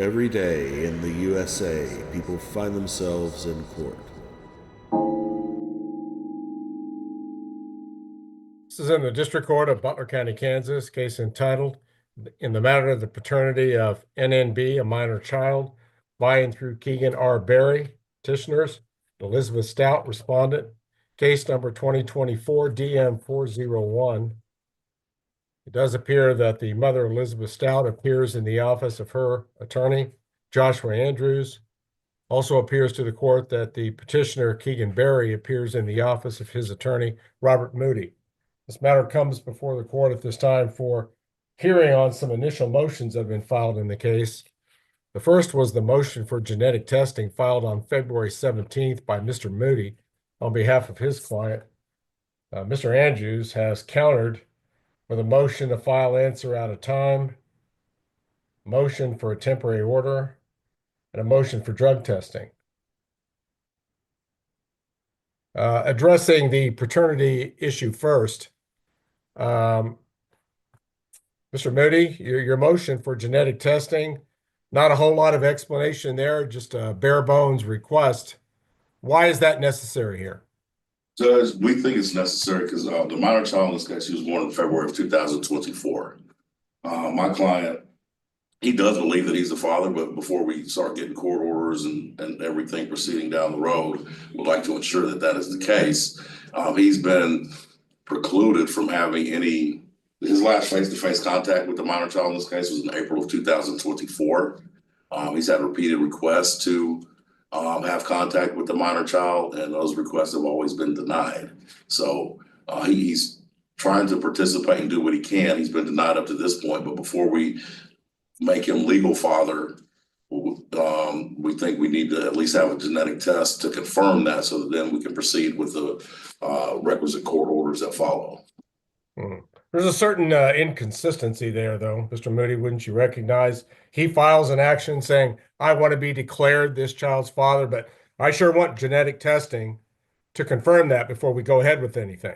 Every day in the USA, people find themselves in court. This is in the District Court of Butler County, Kansas, case entitled in the matter of the paternity of NNB, a minor child, by and through Keegan R. Berry, petitioners, Elizabeth Stout, respondent, case number 2024 DM 401. It does appear that the mother, Elizabeth Stout, appears in the office of her attorney, Joshua Andrews. Also appears to the court that the petitioner, Keegan Berry, appears in the office of his attorney, Robert Moody. This matter comes before the court at this time for hearing on some initial motions that have been filed in the case. The first was the motion for genetic testing filed on February 17th by Mr. Moody on behalf of his client. Mr. Andrews has countered with a motion to file answer out of time, motion for a temporary order, and a motion for drug testing. Addressing the paternity issue first, Mr. Moody, your motion for genetic testing, not a whole lot of explanation there, just a bare bones request. Why is that necessary here? Judge, we think it's necessary because the minor child in this case, he was born in February of 2024. My client, he does believe that he's the father, but before we start getting court orders and everything proceeding down the road, we'd like to ensure that that is the case. He's been precluded from having his last face-to-face contact with the minor child in this case was in April of 2024. He's had repeated requests to have contact with the minor child, and those requests have always been denied. So he's trying to participate and do what he can. He's been denied up to this point, but before we make him legal father, we think we need to at least have a genetic test to confirm that so that then we can proceed with the requisite court orders that follow. There's a certain inconsistency there, though, Mr. Moody. Wouldn't you recognize he files an action saying, I want to be declared this child's father, but I sure want genetic testing to confirm that before we go ahead with anything.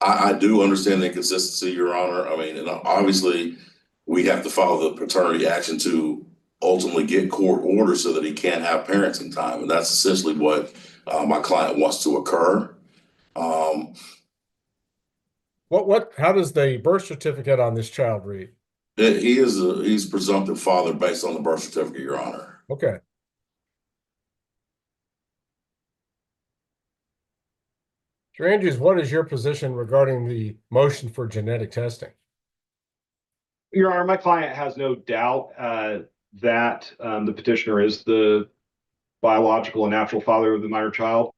I do understand the inconsistency, Your Honor. I mean, and obviously we have to follow the paternity action to ultimately get court orders so that he can't have parenting time. And that's essentially what my client wants to occur. How does the birth certificate on this child read? He's presumptive father based on the birth certificate, Your Honor. Okay. Mr. Andrews, what is your position regarding the motion for genetic testing? Your Honor, my client has no doubt that the petitioner is the biological and natural father of the minor child,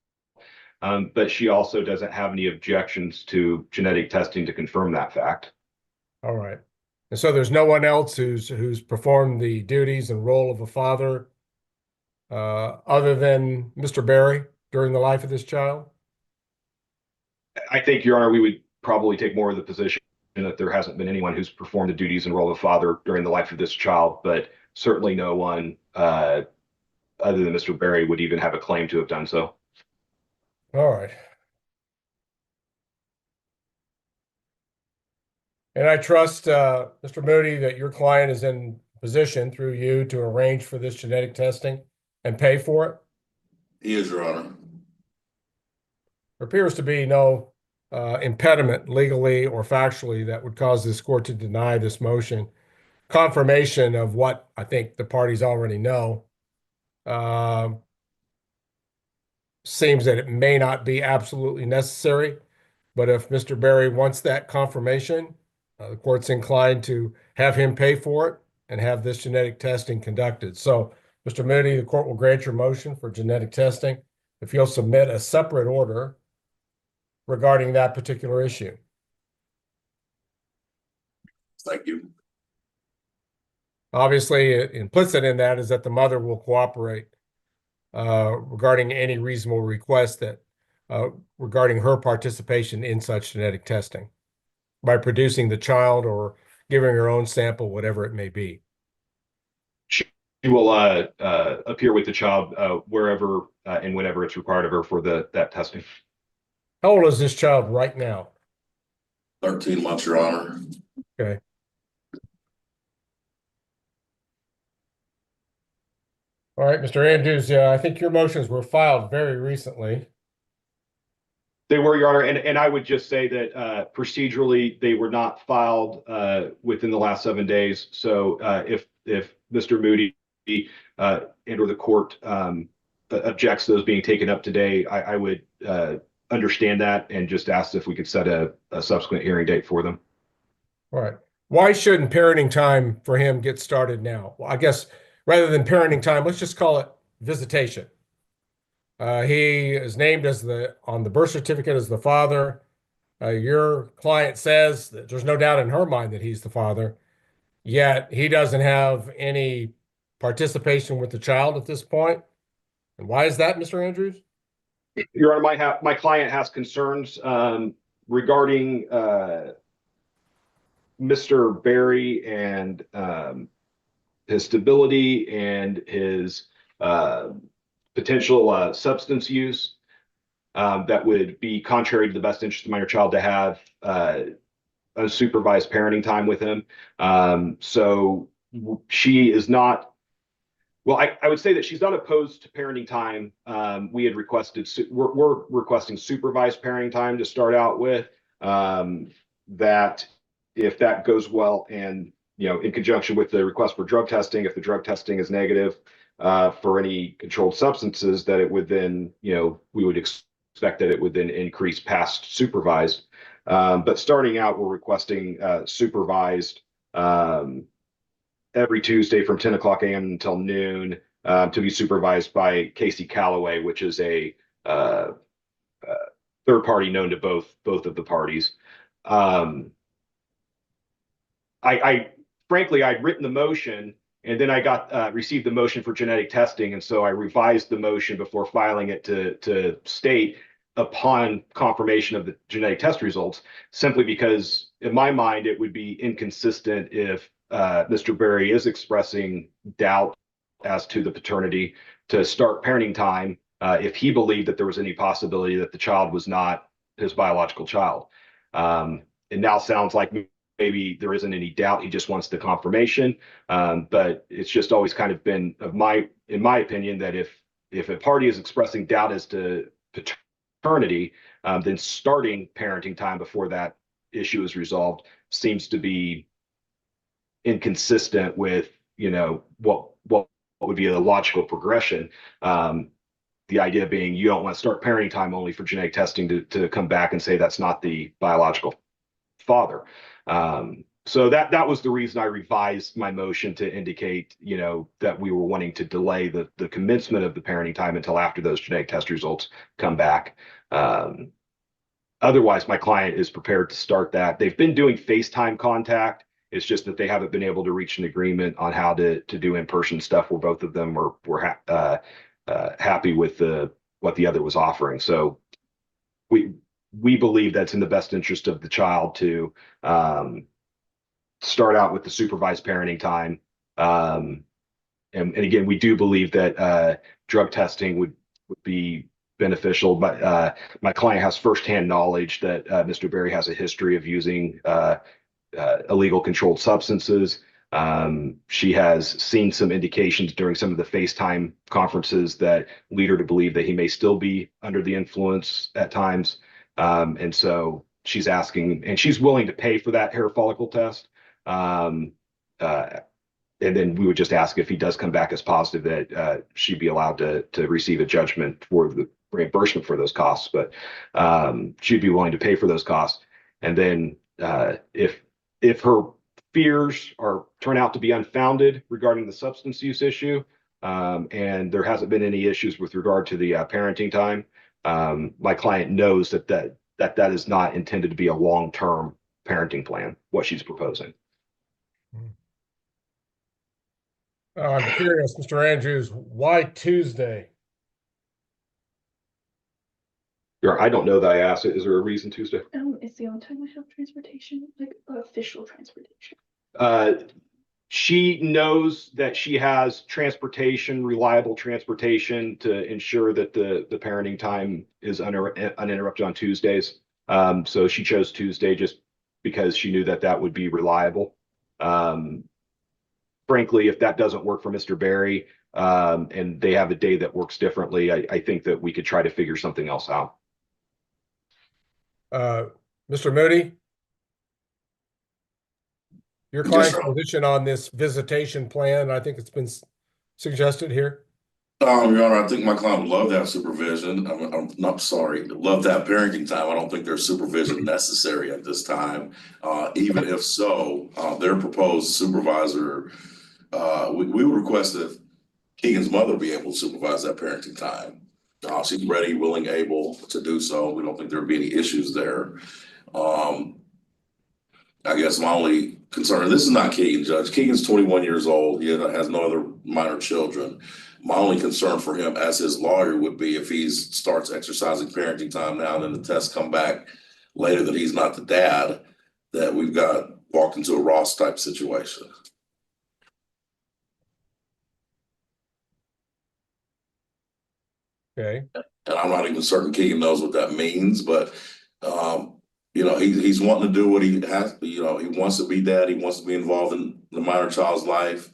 but she also doesn't have any objections to genetic testing to confirm that fact. All right. And so there's no one else who's performed the duties and role of a father other than Mr. Berry during the life of this child? I think, Your Honor, we would probably take more of the position that there hasn't been anyone who's performed the duties and role of father during the life of this child, but certainly no one other than Mr. Berry would even have a claim to have done so. All right. And I trust, Mr. Moody, that your client is in position through you to arrange for this genetic testing and pay for it? He is, Your Honor. There appears to be no impediment legally or factually that would cause this court to deny this motion. Confirmation of what I think the parties already know seems that it may not be absolutely necessary, but if Mr. Berry wants that confirmation, the court's inclined to have him pay for it and have this genetic testing conducted. So, Mr. Moody, the court will grant your motion for genetic testing if you'll submit a separate order regarding that particular issue. Thank you. Obviously, implicit in that is that the mother will cooperate regarding any reasonable request that regarding her participation in such genetic testing by producing the child or giving her own sample, whatever it may be. She will appear with the child wherever and whenever it's required of her for that testing. How old is this child right now? 13 months, Your Honor. Okay. All right, Mr. Andrews, I think your motions were filed very recently. They were, Your Honor, and I would just say that procedurally, they were not filed within the last 7 days. So if Mr. Moody and or the court objects those being taken up today, I would understand that and just ask if we could set a subsequent hearing date for them. All right. Why shouldn't parenting time for him get started now? Well, I guess rather than parenting time, let's just call it visitation. He is named as on the birth certificate as the father. Your client says that there's no doubt in her mind that he's the father, yet he doesn't have any participation with the child at this point. And why is that, Mr. Andrews? Your Honor, my client has concerns regarding Mr. Berry and his stability and his potential substance use that would be contrary to the best interest of the minor child to have unsupervised parenting time with him. So she is not, well, I would say that she's not opposed to parenting time. We had requested, we're requesting supervised parenting time to start out with. That if that goes well and, in conjunction with the request for drug testing, if the drug testing is negative for any controlled substances, that it would then, we would expect that it would then increase past supervised. But starting out, we're requesting supervised every Tuesday from 10 o'clock a.m. until noon to be supervised by Casey Calloway, which is a third party known to both of the parties. I frankly, I'd written the motion and then I received the motion for genetic testing. And so I revised the motion before filing it to state upon confirmation of the genetic test results, simply because in my mind, it would be inconsistent if Mr. Berry is expressing doubt as to the paternity to start parenting time if he believed that there was any possibility that the child was not his biological child. It now sounds like maybe there isn't any doubt. He just wants the confirmation. But it's just always kind of been in my opinion, that if a party is expressing doubt as to paternity, then starting parenting time before that issue is resolved seems to be inconsistent with, what would be a logical progression. The idea being you don't want to start parenting time only for genetic testing to come back and say that's not the biological father. So that was the reason I revised my motion to indicate, that we were wanting to delay the commencement of the parenting time until after those genetic test results come back. Otherwise, my client is prepared to start that. They've been doing FaceTime contact. It's just that they haven't been able to reach an agreement on how to do in-person stuff where both of them were happy with what the other was offering. So we believe that's in the best interest of the child to start out with the supervised parenting time. And again, we do believe that drug testing would be beneficial, but my client has firsthand knowledge that Mr. Berry has a history of using illegal controlled substances. She has seen some indications during some of the FaceTime conferences that lead her to believe that he may still be under the influence at times. And so she's asking, and she's willing to pay for that hair follicle test. And then we would just ask if he does come back as positive that she'd be allowed to receive a judgment for the reimbursement for those costs. But she'd be willing to pay for those costs. And then if her fears turn out to be unfounded regarding the substance use issue, and there hasn't been any issues with regard to the parenting time, my client knows that is not intended to be a long-term parenting plan, what she's proposing. I'm curious, Mr. Andrews, why Tuesday? I don't know that I asked it. Is there a reason Tuesday? It's the only time I have transportation, like official transportation. She knows that she has transportation, reliable transportation to ensure that the parenting time is uninterrupted on Tuesdays. So she chose Tuesday just because she knew that would be reliable. But frankly, if that doesn't work for Mr. Barry, and they have a day that works differently, I think that we could try to figure something else out. Mr. Moody? Your Yes, client's sir. position on this visitation plan, I think it's been suggested here. Your Honor, I think my client would love to have supervision. I'm not sorry, love to have parenting time. I don't think there's supervision necessary at this time. Even if so, their proposed supervisor, we would request that Keegan's mother be able to supervise that parenting time. She's ready, willing, able to do so. We don't think there'd be any issues there. I guess my only concern, this is not Keegan, Judge. Keegan's 21 years old. He has no other minor children. My only concern for him as his lawyer would be if he starts exercising parenting time now and then the tests come back later that he's not the dad, that we've got walked into a Ross type situation. Okay. And I'm not even certain Keegan knows what that means, but he's wanting to do what he has. He wants to be dad. He wants to be involved in the minor child's life.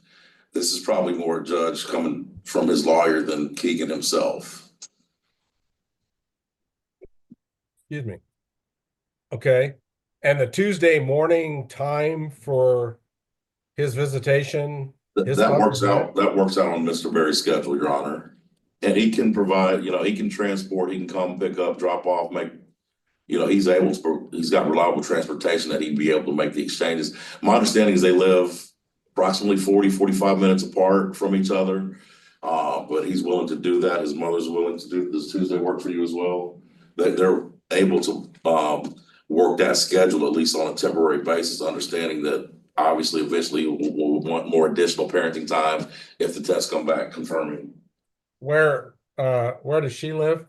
This is probably more, Judge, coming from his lawyer than Keegan himself. Excuse me. Okay. And the Tuesday morning time for his visitation? That works out. That works out on Mr. Berry's schedule, Your Honor. And he can provide, he can transport, he can come pick up, drop off, he's got reliable transportation that he'd be able to make the exchanges. My understanding is they live approximately 45 minutes apart from each other. But he's willing to do that. His mother's willing to do this. Tuesday work for you as well? They're able to work that schedule, at least on a temporary basis, understanding that obviously eventually we'll want more additional parenting time if the tests come back confirming. Where does she live?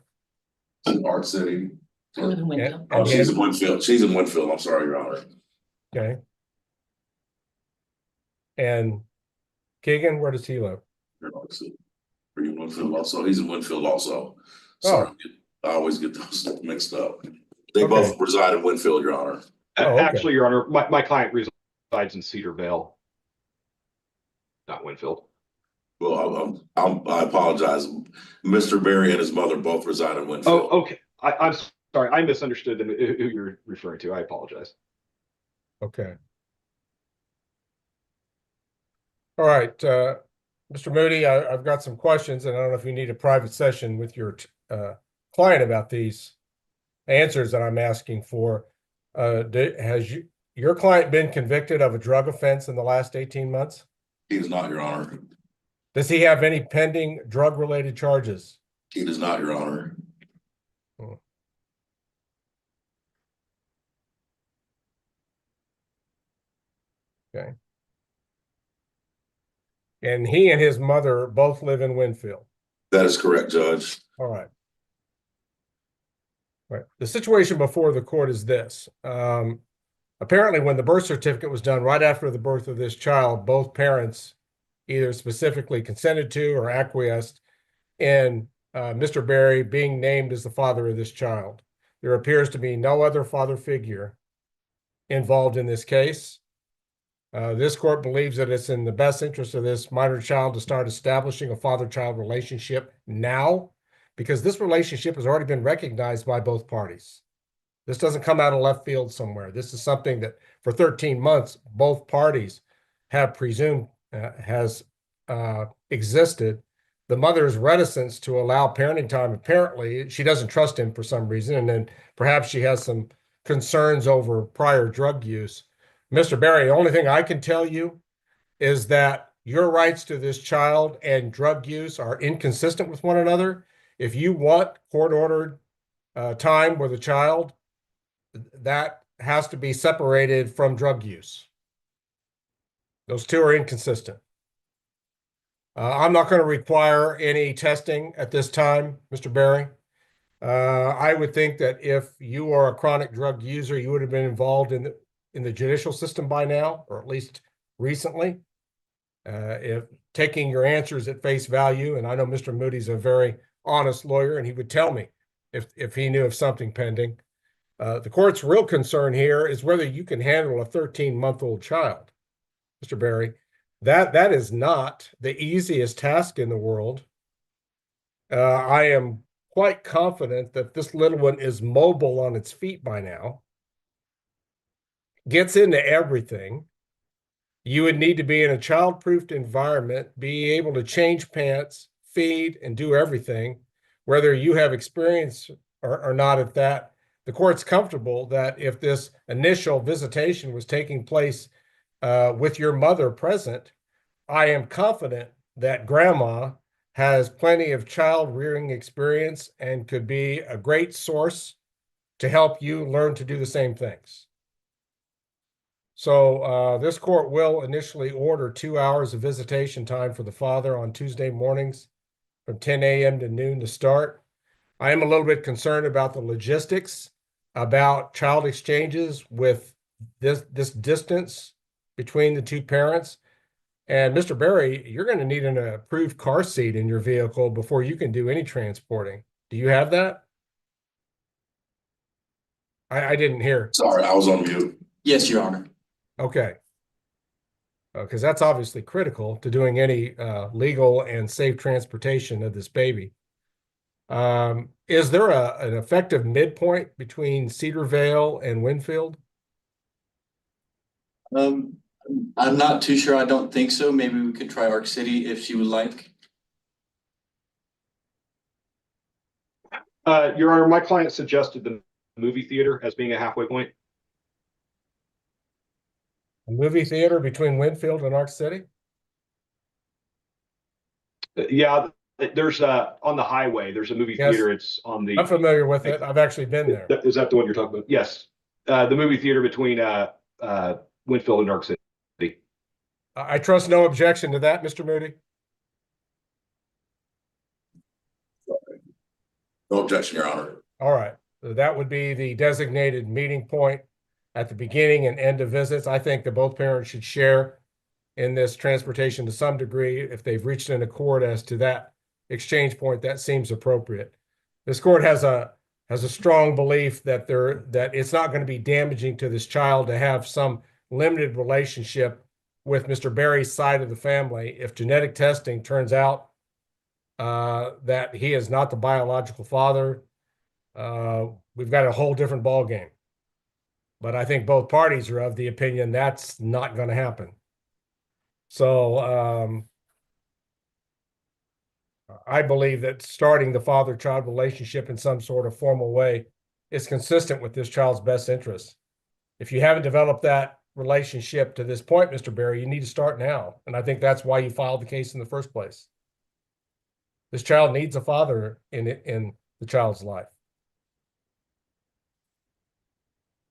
In Art City. I live in Winfield. Oh, she's in Winfield. She's in Winfield. I'm sorry, Your Honor. Okay. And Keegan, where does he live? Are you in Winfield also? He's in Winfield also. Sorry, I always get those mixed up. They both reside in Winfield, Your Honor. Okay. Actually, Your Honor, my client resides in Cedarvale, not Winfield. Well, I apologize. Mr. Berry and his mother both reside in Winfield. Oh, okay. I'm sorry. I misunderstood who you're referring to. I apologize. Okay. All right, Mr. Moody, I've got some questions, and I don't know if you need a private session with your client about these answers that I'm asking for. Has your client been convicted of a drug offense in the last 18 months? He is not, Your Honor. Does he have any pending drug-related charges? He does not, Your Honor. Okay. And he and his mother both live in Winfield. That is correct, Judge. All right. Right. The situation before the court is this. Apparently, when the birth certificate was done right after the birth of this child, both parents either specifically consented to or acquiesced in Mr. Berry being named as the father of this child. There appears to be no other father figure involved in this case. This court believes that it's in the best interest of this minor child to start establishing a father-child relationship now, because this relationship has already been recognized by both parties. This doesn't come out of left field somewhere. This is something that for 13 months, both parties have presumed has existed. The mother's reticence to allow parenting time, apparently, she doesn't trust him for some reason, and then perhaps she has some concerns over prior drug use. Mr. Berry, the only thing I can tell you is that your rights to this child and drug use are inconsistent with one another. If you want court-ordered time with a child, that has to be separated from drug use. Those two are inconsistent. I'm not going to require any testing at this time, Mr. Berry. I would think that if you are a chronic drug user, you would have been involved in the judicial system by now, or at least recently. If taking your answers at face value, and I know Mr. Moody's a very honest lawyer, and he would tell me if he knew of something pending. The court's real concern here is whether you can handle a 13-month-old child, Mr. Berry. That is not the easiest task in the world. I am quite confident that this little one is mobile on its feet by now, gets into everything. You would need to be in a child-proofed environment, be able to change pants, feed, and do everything, whether you have experience or not at that. The court's comfortable that if this initial visitation was taking place with your mother present, I am confident that grandma has plenty of child rearing experience and could be a great source to help you learn to do the same things. So this court will initially order 2 hours of visitation time for the father on Tuesday mornings from 10 a.m. to noon to start. I am a little bit concerned about the logistics, about child exchanges with this distance between the two parents. And Mr. Berry, you're going to need an approved car seat in your vehicle before you can do any transporting. Do you have that? I didn't hear. Sorry, I was on mute. Yes, Your Honor. Okay. Because that's obviously critical to doing any legal and safe transportation of this baby. Is there an effective midpoint between Cedar Vale and Winfield? I'm not too sure. I don't think so. Maybe we could try Arc City if she would like. Your Honor, my client suggested the movie theater as being a halfway point. A movie theater between Winfield and Arc City? Yeah, there's on the highway, there's a movie Yes. theater. It's on the. I'm familiar with it. I've actually been there. Is that the one you're talking about? Yes. The movie theater between Winfield and Arc City. I trust no objection to that, Mr. Moody. No objection, Your Honor. All right. So that would be the designated meeting point at the beginning and end of visits. I think that both parents should share in this transportation to some degree. If they've reached an accord as to that exchange point, that seems appropriate. This court has a strong belief that it's not going to be damaging to this child to have some limited relationship with Mr. Berry's side of the family. If genetic testing turns out that he is not the biological father, we've got a whole different ballgame. But I think both parties are of the opinion that's not going to happen. So I believe that starting the father-child relationship in some sort of formal way is consistent with this child's best interest. If you haven't developed that relationship to this point, Mr. Berry, you need to start now. And I think that's why you filed the case in the first place. This child needs a father in the child's life.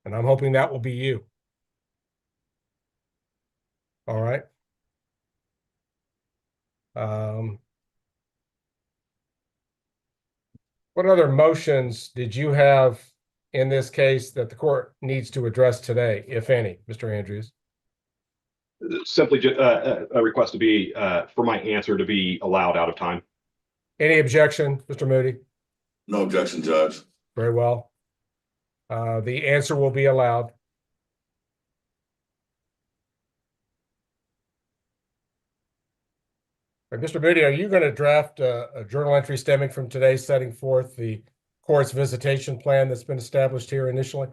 And I'm hoping that will be you. All right. What other motions did you have in this case that the court needs to address today, if any, Mr. Andrews? Simply just a request to be for my answer to be allowed out of time. Any objection, Mr. Moody? No objection, Judge. Very well. The answer will be allowed. All right, Mr. Moody, are you going to draft a journal entry stemming from today setting forth the court's visitation plan that's been established here initially?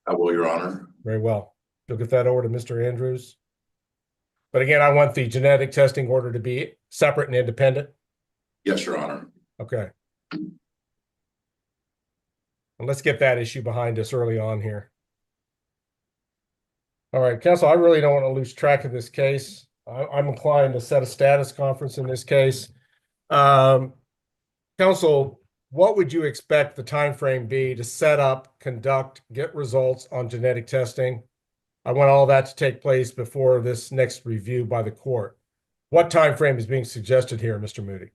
I will, Your Honor. Very well. You'll get that over to Mr. Andrews. But again, I want the genetic testing order to be separate and independent. Yes, Your Honor. Okay. And let's get that issue behind us early on here. All right, counsel, I really don't want to lose track of this case. I'm inclined to set a status conference in this case. Counsel, what would you expect the time frame be to set up, conduct, get results on genetic testing? I want all that to take place before this next review by the court. What time frame is being suggested here, Mr. Moody?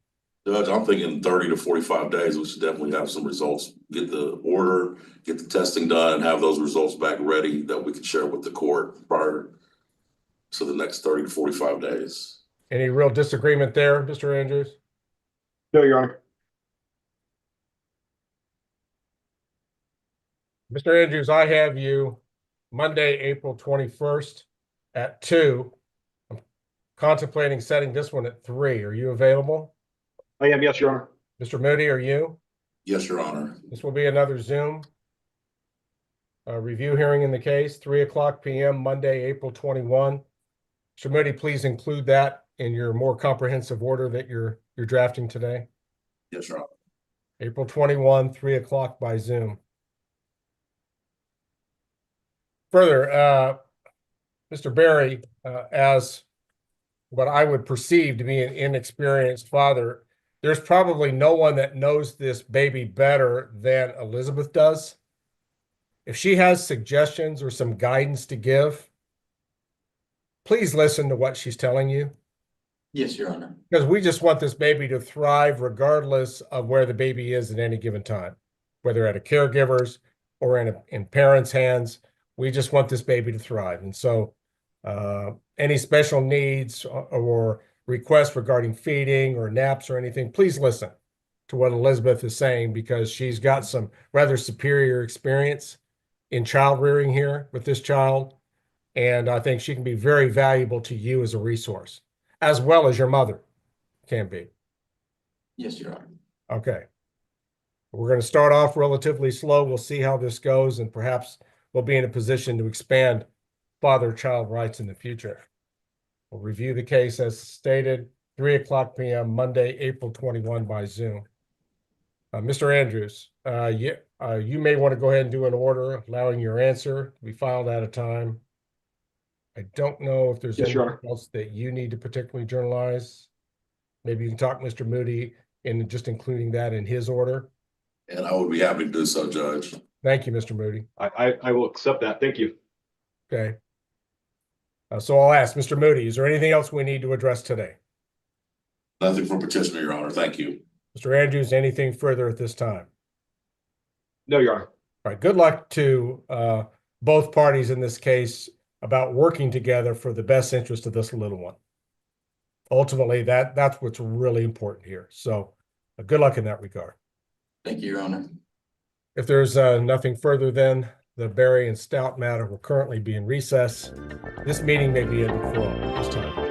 Judge, I'm thinking 30 to 45 days. We should definitely have some results, get the order, get the testing done, and have those results back ready that we can share with the court prior to the next 30 to 45 days. Any real disagreement there, Mr. Andrews? No, Your Honor. Mr. Andrews, I have you Monday, April 21st at 2. contemplating setting this one at 3. Are you available? I am, yes, Your Honor. Mr. Moody, are you? Yes, Your Honor. This will be another Zoom review hearing in the case, 3:00 p.m. Monday, April 21. Mr. Moody, please include that in your more comprehensive order that you're drafting today. Yes, Your Honor. April 21, 3:00 by Zoom. Further, Mr. Berry, as what I would perceive to be an inexperienced father, there's probably no one that knows this baby better than Elizabeth does. If she has suggestions or some guidance to give, please listen to what she's telling you, Yes, Your Honor. because we just want this baby to thrive regardless of where the baby is at any given time, whether at a caregiver's or in parents' hands. We just want this baby to thrive. And so any special needs or requests regarding feeding or naps or anything, please listen to what Elizabeth is saying, because she's got some rather superior experience in child rearing here with this child. And I think she can be very valuable to you as a resource, as well as your mother can be. Yes, Your Honor. Okay. We're going to start off relatively slow. We'll see how this goes, and perhaps we'll be in a position to expand father-child rights in the future. We'll review the case as stated, 3:00 p.m. Monday, April 21 by Zoom. Mr. Andrews, you may want to go ahead and do an order allowing your answer to be filed at a time. I don't know if there's Yes, Your anything else that you need to particularly journalize. Maybe you can talk Mr. Moody in just including that in his order. And I would be happy to do so, Judge. Thank you, Mr. Moody. I will accept that. Thank you. Okay. So I'll ask Mr. Moody, is there anything else we need to address today? Nothing for petitioner, Your Honor. Thank you. Mr. Andrews, anything further at this time? No, Your Honor. All right, good luck to both parties in this case about working together for the best interest of this little one. Ultimately, that's what's really important here. So good luck in that regard. Thank you, Your Honor. If there's nothing further, then the Berry and Stout matter will currently be in recess. This meeting may be ended for all this time.